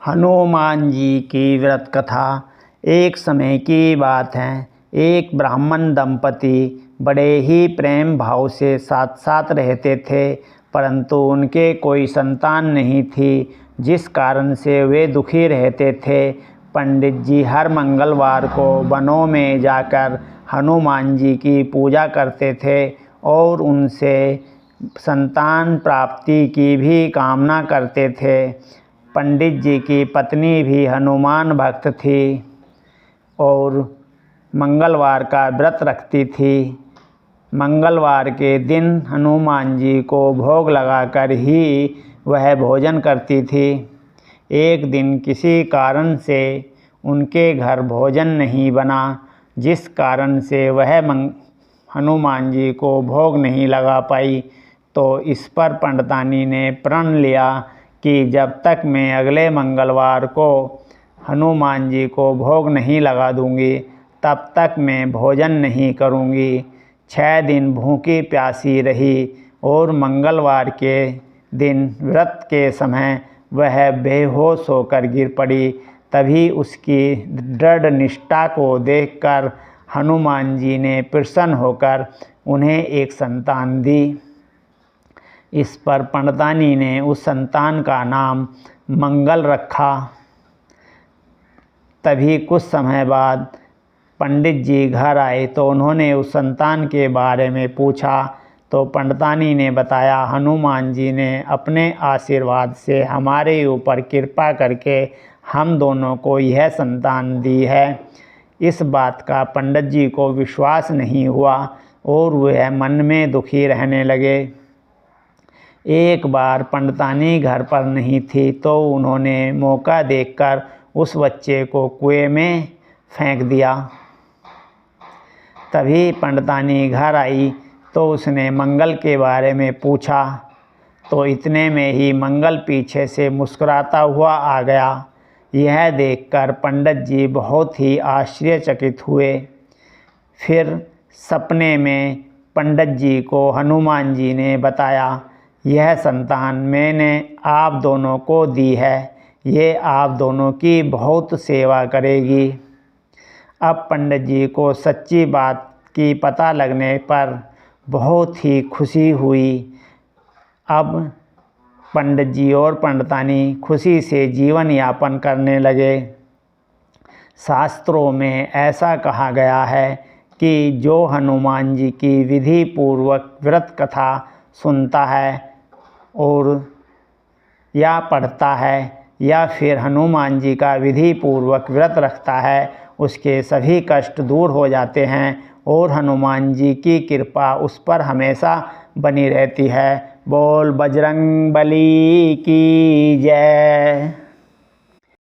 हनुमान जी की व्रत कथा। एक समय की बात है, एक ब्राह्मण दंपति बड़े ही प्रेम भाव से साथ साथ रहते थे, परंतु उनके कोई संतान नहीं थी, जिस कारण से वे दुखी रहते थे। पंडित जी हर मंगलवार को वनों में जाकर हनुमान जी की पूजा करते थे और उनसे संतान प्राप्ति की भी कामना करते थे। पंडित जी की पत्नी भी हनुमान भक्त थी और मंगलवार का व्रत रखती थी। मंगलवार के दिन हनुमान जी को भोग लगाकर ही वह भोजन करती थी। एक दिन किसी कारण से उनके घर भोजन नहीं बना, जिस कारण से वह हनुमान जी को भोग नहीं लगा पाई। तो इस पर पंडितानी ने प्रण लिया कि जब तक मैं अगले मंगलवार को हनुमान जी को भोग नहीं लगा दूंगी, तब तक मैं भोजन नहीं करूंगी। 6 दिन भूखी प्यासी रही और मंगलवार के दिन व्रत के समय वह बेहोश होकर गिर पड़ी। तभी उसकी दृढ़ निष्ठा को देखकर हनुमान जी ने प्रसन्न होकर उन्हें एक संतान दी। इस पर पंडितानी ने उस संतान का नाम मंगल रखा। तभी कुछ समय बाद पंडित जी घर आए तो उन्होंने उस संतान के बारे में पूछा, तो पंडितानी ने बताया, हनुमान जी ने अपने आशीर्वाद से हमारे ऊपर कृपा करके हम दोनों को यह संतान दी है। इस बात का पंडित जी को विश्वास नहीं हुआ और वह मन में दुखी रहने लगे। एक बार पंडितानी घर पर नहीं थी तो उन्होंने मौका देखकर उस बच्चे को कुएं में फेंक दिया। तभी पंडितानी घर आई तो उसने मंगल के बारे में पूछा, तो इतने में ही मंगल पीछे से मुस्कुराता हुआ आ गया। यह देखकर पंडित जी बहुत ही आश्चर्यचकित हुए। फिर सपने में पंडित जी को हनुमान जी ने बताया, यह संतान मैंने आप दोनों को दी है, ये आप दोनों की बहुत सेवा करेगी। अब पंडित जी को सच्ची बात की पता लगने पर बहुत ही खुशी हुई। अब पंडित जी और पंडितानी खुशी से जीवन यापन करने लगे। शास्त्रों में ऐसा कहा गया है कि जो हनुमान जी की विधि पूर्वक व्रत कथा सुनता है और या पढ़ता है या फिर हनुमान जी का विधि पूर्वक व्रत रखता है, उसके सभी कष्ट दूर हो जाते हैं और हनुमान जी की कृपा उस पर हमेशा बनी रहती है। बोल बजरंग बली की जय।